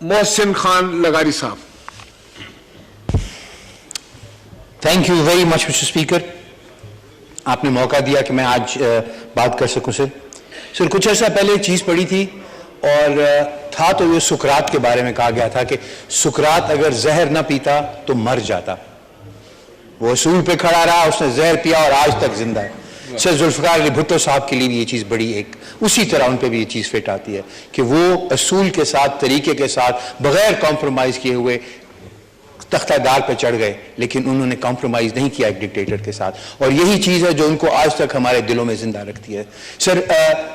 محسن خان لغاری صاحب. Thank you very much mister speaker. آپ نے موقع دیا کہ میں آج بات کر سکوں سر. سر کچھ عرصہ پہلے ایک چیز پڑھی تھی اور تھا تو یہ سقراط کے بارے میں کہا گیا تھا کہ سقراط اگر زہر نہ پیتا تو مر جاتا. وہ اصول پہ کھڑا رہا, اس نے زہر پیا اور آج تک زندہ ہے. سر ذوالفقار علی بھٹو صاحب کے لیے بھی یہ چیز بڑی ایک اسی طرح ان پہ بھی یہ چیز فٹ آتی ہے کہ وہ اصول کے ساتھ, طریقے کے ساتھ, بغیر کمپرومائز کیے ہوئے تختہ دار پہ چڑھ گئے, لیکن انہوں نے کمپرومائز نہیں کیا ایک ڈکٹیٹر کے ساتھ, اور یہی چیز ہے جو ان کو آج تک ہمارے دلوں میں زندہ رکھتی ہے. سر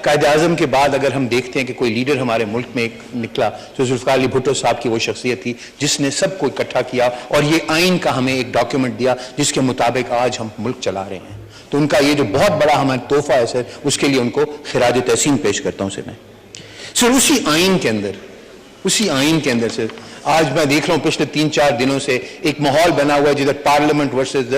قائد اعظم کے بعد اگر ہم دیکھتے ہیں کہ کوئی لیڈر ہمارے ملک میں ایک نکلا تو ذوالفقار علی بھٹو صاحب کی وہ شخصیت تھی جس نے سب کو اکٹھا کیا اور یہ آئین کا ہمیں ایک ڈاکیومنٹ دیا جس کے مطابق آج ہم ملک چلا رہے ہیں. تو ان کا یہ جو بہت بڑا ہمارا تحفہ ہے سر, اس کے لیے ان کو خراج تحسین پیش کرتا ہوں سر میں. سر اسی آئین کے اندر سر آج میں دیکھ رہا ہوں پچھلے 3-4 دنوں سے ایک ماحول بنا ہوا ہے جدھر پارلیمنٹ ورسز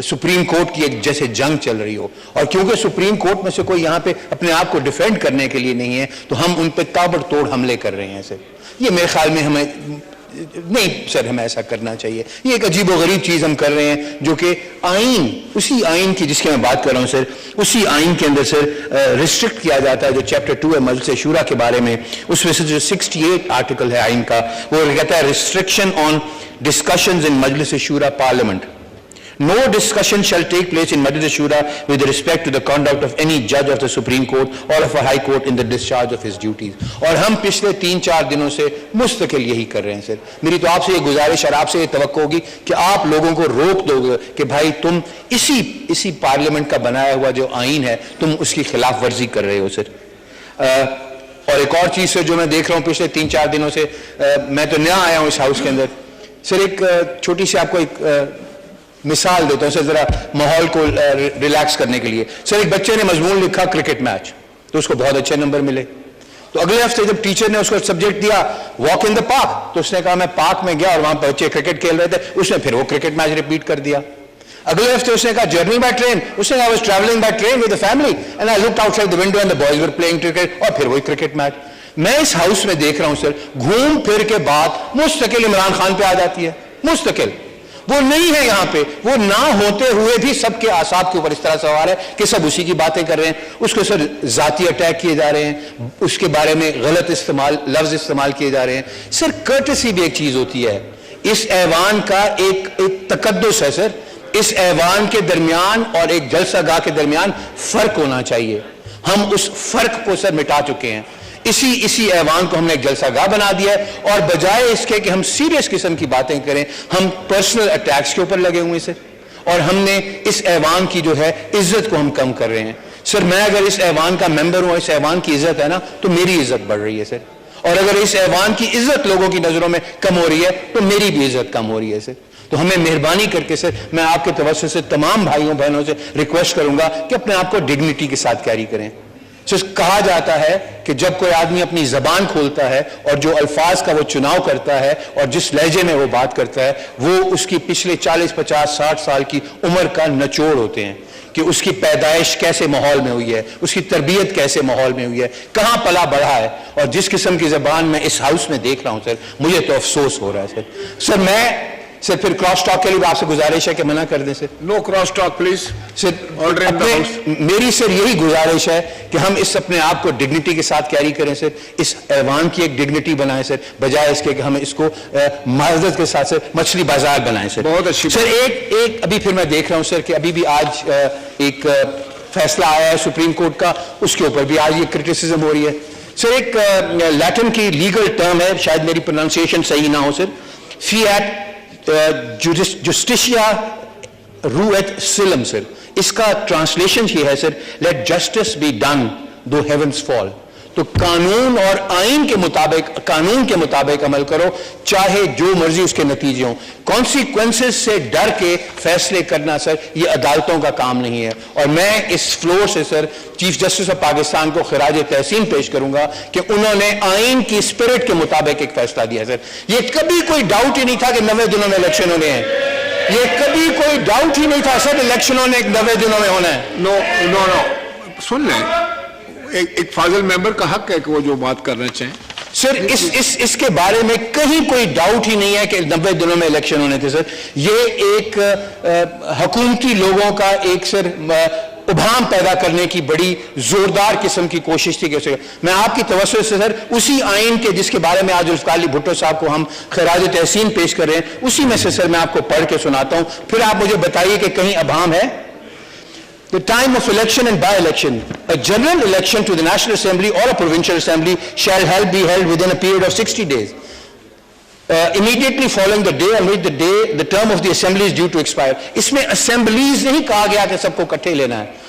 سپریم کورٹ کی ایک جیسے جنگ چل رہی ہو, اور کیونکہ سپریم کورٹ میں سے کوئی یہاں پہ اپنے آپ کو ڈیفینڈ کرنے کے لیے نہیں ہے تو ہم ان پہ تابڑ توڑ حملے کر رہے ہیں سر. یہ میرے خیال میں ہمیں نہیں سر, ہمیں ایسا کرنا چاہیے. یہ ایک عجیب و غریب چیز ہم کر رہے ہیں جو کہ آئین, اسی آئین کی جس کی میں بات کر رہا ہوں سر, اسی آئین کے اندر سر ریسٹرکٹ کیا جاتا ہے جو چیپٹر 2 ہے مجلس شورا کے بارے میں. اس میں سے جو 68 آرٹیکل ہے آئین کا, وہ کہتا ہے ریسٹرکشن آن ڈسکشنز ان مجلس شورا parliament. No discussion shall take place in Majlis Shura with respect to the conduct of any judge of the Supreme Court or of a High Court in the discharge of his duties. اور ہم پچھلے 3-4 دنوں سے مستقل یہی کر رہے ہیں سر. میری تو آپ سے یہ گزارش اور آپ سے یہ توقع ہوگی کہ آپ لوگوں کو روک دو گے کہ بھائی تم اسی پارلیمنٹ کا بنایا ہوا جو آئین ہے تم اس کی خلاف ورزی کر رہے ہو سر. اور ایک اور چیز سے جو میں دیکھ رہا ہوں پچھلے 3-4 دنوں سے, میں تو نیا آیا ہوں اس ہاؤس کے اندر سر, ایک چھوٹی سی آپ کو ایک مثال دیتا ہوں سر ذرا ماحول کو ریلیکس کرنے کے لیے. سر ایک بچے نے مضمون لکھا کرکٹ میچ, تو اس کو بہت اچھے نمبر ملے. تو اگلے ہفتے جب ٹیچر نے اس کو سبجیکٹ دیا واک ان دا پارک, تو اس نے کہا میں پارک میں گیا اور وہاں پہ بچے کرکٹ کھیل رہے تھے, اس نے پھر وہ کرکٹ میچ ریپیٹ کر دیا. اگلے ہفتے اس نے کہا جرنی بائی ٹرین, اس نے کہا I was traveling by train with the family and I looked outside the window and the boys were playing cricket, اور پھر وہی کرکٹ میچ. میں اس ہاؤس میں دیکھ رہا ہوں سر گھوم پھر کے بات مستقل عمران خان پہ آ جاتی ہے. مستقل وہ نہیں ہے یہاں پہ, وہ نہ ہوتے ہوئے بھی سب کے اعصاب کے اوپر اس طرح سوار ہے کہ سب اسی کی باتیں کر رہے ہیں. اس کو سر ذاتی اٹیک کیے جا رہے ہیں, اس کے بارے میں غلط لفظ استعمال کیے جا رہے ہیں. سر کرٹسی بھی ایک چیز ہوتی ہے, اس ایوان کا ایک تقدس ہے سر. اس ایوان کے درمیان اور ایک جلسہ گاہ کے درمیان فرق ہونا چاہیے. ہم اس فرق کو سر مٹا چکے ہیں. اسی ایوان کو ہم نے ایک جلسہ گاہ بنا دیا ہے, اور بجائے اس کے کہ ہم سیریس قسم کی باتیں کریں ہم پرسنل اٹیکس کے اوپر لگے ہوئے سر, اور ہم نے اس ایوان کی جو ہے عزت کو ہم کم کر رہے ہیں. سر میں اگر اس ایوان کا ممبر ہوں, اس ایوان کی عزت ہے نا, تو میری عزت بڑھ رہی ہے سر. اور اگر اس ایوان کی عزت لوگوں کی نظروں میں کم ہو رہی ہے تو میری بھی عزت کم ہو رہی ہے سر. تو ہمیں مہربانی کر کے سر میں آپ کے توسط سے تمام بھائیوں بہنوں سے ریکویسٹ کروں گا کہ اپنے آپ کو ڈگنیٹی کے ساتھ کیری کریں. کہا جاتا ہے کہ جب کوئی آدمی اپنی زبان کھولتا ہے اور جو الفاظ کا وہ چناؤ کرتا ہے اور جس لہجے میں وہ بات کرتا ہے, وہ اس کی پچھلے 40-50-60 سال کی عمر کا نچوڑ ہوتے ہیں کہ اس کی پیدائش کیسے ماحول میں ہوئی ہے, اس کی تربیت کیسے ماحول میں ہوئی ہے, کہاں پلا بڑھا ہے. اور جس قسم کی زبان میں اس ہاؤس میں دیکھ رہا ہوں سر, مجھے تو افسوس ہو رہا ہے سر. میں سر پھر کراس ٹاک کے لیے آپ سے گزارش ہے کہ منع کر دیں سر. نو کراس ٹاک پلیز سر. میری سر یہی گزارش ہے کہ ہم اس اپنے آپ کو ڈگنیٹی کے ساتھ کیری کریں سر. اس ایوان کی ایک ڈگنیٹی بنائیں سر, بجائے اس کے کہ ہم اس کو معذرت کے ساتھ سر مچھلی بازار بنائیں سر. بہت اچھی سر. ایک ابھی پھر میں دیکھ رہا ہوں سر کہ ابھی بھی آج ایک فیصلہ آیا ہے سپریم کورٹ کا, اس کے اوپر بھی آج یہ کرٹیسزم ہو رہی ہے سر. ایک لیٹن کی لیگل ٹرم ہے, شاید میری پروننسیشن صحیح نہ ہو سر, فیٹ جسٹیشیا رویت سلم سر. اس کا ٹرانسلیشن یہ ہے sir, let justice be done though heavens fall. تو قانون اور آئین کے مطابق عمل کرو, چاہے جو مرضی اس کے نتیجے ہوں. کانسیکوینسز سے ڈر کے فیصلے کرنا سر یہ عدالتوں کا کام نہیں ہے. اور میں اس فلور سے سر چیف جسٹس آف پاکستان کو خراج تحسین پیش کروں گا کہ انہوں نے آئین کی اسپرٹ کے مطابق ایک فیصلہ دیا سر. یہ کبھی کوئی ڈاؤٹ ہی نہیں تھا کہ 90 دنوں میں الیکشن ہونے ہیں. یہ کبھی کوئی ڈاؤٹ ہی نہیں تھا سر الیکشنوں نے 90 دنوں میں ہونا ہے. نو سن لیں, ایک فاضل ممبر کا حق ہے کہ وہ جو بات کرنا چاہیں. سر اس کے بارے میں کہیں کوئی ڈاؤٹ ہی نہیں ہے کہ 90 دنوں میں الیکشن ہونے تھے سر. یہ ایک حکومتی لوگوں کا ایک سر ابہام پیدا کرنے کی بڑی زوردار قسم کی کوشش تھی. میں آپ کی توسط سے سر اسی آئین کے جس کے بارے میں آج ذوالفقار علی بھٹو صاحب کو ہم خراج تحسین پیش کر رہے ہیں اسی میں سے سر میں آپ کو پڑھ کے سناتا ہوں, پھر آپ مجھے بتائیے کہ کہیں ابہام ہے. The time of election and by-election. A general election to the National Assembly or a Provincial Assembly shall be held within a period of 60 days. Immediately following the day on which the term of the Assembly is due to expire. اس میں assemblies نہیں کہا گیا کہ سب کو کٹھے لینا ہے.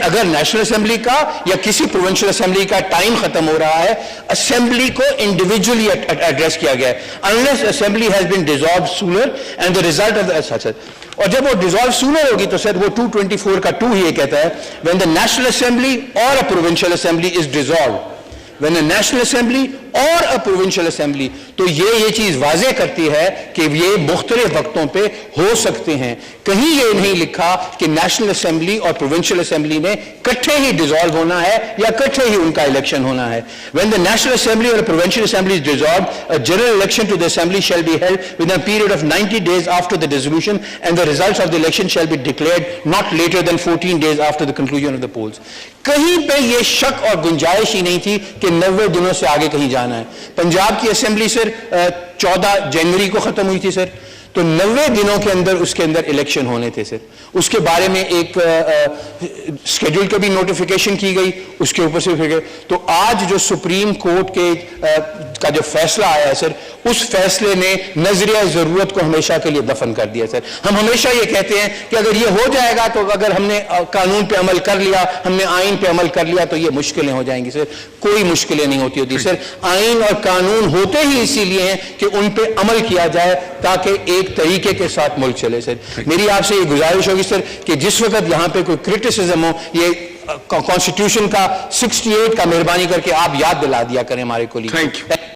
اگر نیشنل اسمبلی کا یا کسی پروونشل اسمبلی کا ٹائم ختم ہو رہا ہے, اسمبلی کو انڈیویجولی ایڈریس کیا گیا ہے. unless assembly has been dissolved sooner and the result of the اور جب وہ ڈیزالو سونر ہوگی تو سر وہ 224 کا 2 ہی یہ کہتا ہے when the national assembly or a provincial assembly is dissolved. when a national assembly or a provincial assembly, تو یہ چیز واضح کرتی ہے کہ یہ مختلف وقتوں پہ ہو سکتے ہیں. کہیں یہ نہیں لکھا کہ نیشنل اسمبلی اور پروونشل اسمبلی نے کٹھے ہی ڈیزالو ہونا ہے یا کٹھے ہی ان کا الیکشن ہونا ہے. when the national assembly or a provincial assembly is dissolved, a general election to the assembly shall be held within a period of 90 days after the dissolution and the results of the election shall be declared not later than 14 days after the conclusion of the polls. کہیں پہ یہ شک اور گنجائش ہی نہیں تھی کہ 90 دنوں سے آگے کہیں جانا ہے. پنجاب کی اسمبلی سر 14 جنوری کو ختم ہوئی تھی سر, تو 90 دنوں کے اندر الیکشن ہونے تھے سر. اس کے بارے میں ایک اسکیڈول کا بھی نوٹیفیکیشن کی گئی, اس کے اوپر سے پھر گئے. تو آج جو سپریم کورٹ کا جو فیصلہ آیا ہے سر, اس فیصلے نے نظریہ ضرورت کو ہمیشہ کے لیے دفن کر دیا سر. ہم ہمیشہ یہ کہتے ہیں کہ اگر یہ ہو جائے گا تو اگر ہم نے قانون پہ عمل کر لیا, ہم نے آئین پہ عمل کر لیا تو یہ مشکلیں ہو جائیں گی سر. کوئی مشکلیں نہیں ہوتی سر. آئین اور قانون ہوتے ہی اسی لیے ہیں کہ ان پہ عمل کیا جائے تاکہ ایک طریقے کے ساتھ ملک چلے سر. میری آپ سے یہ گزارش ہوگی سر کہ جس وقت یہاں پہ کوئی کرٹیسزم ہو, یہ کانسٹیٹیوشن کا 68 کا مہربانی کر کے آپ یاد دلا دیا کریں ہمارے کو. Thank you.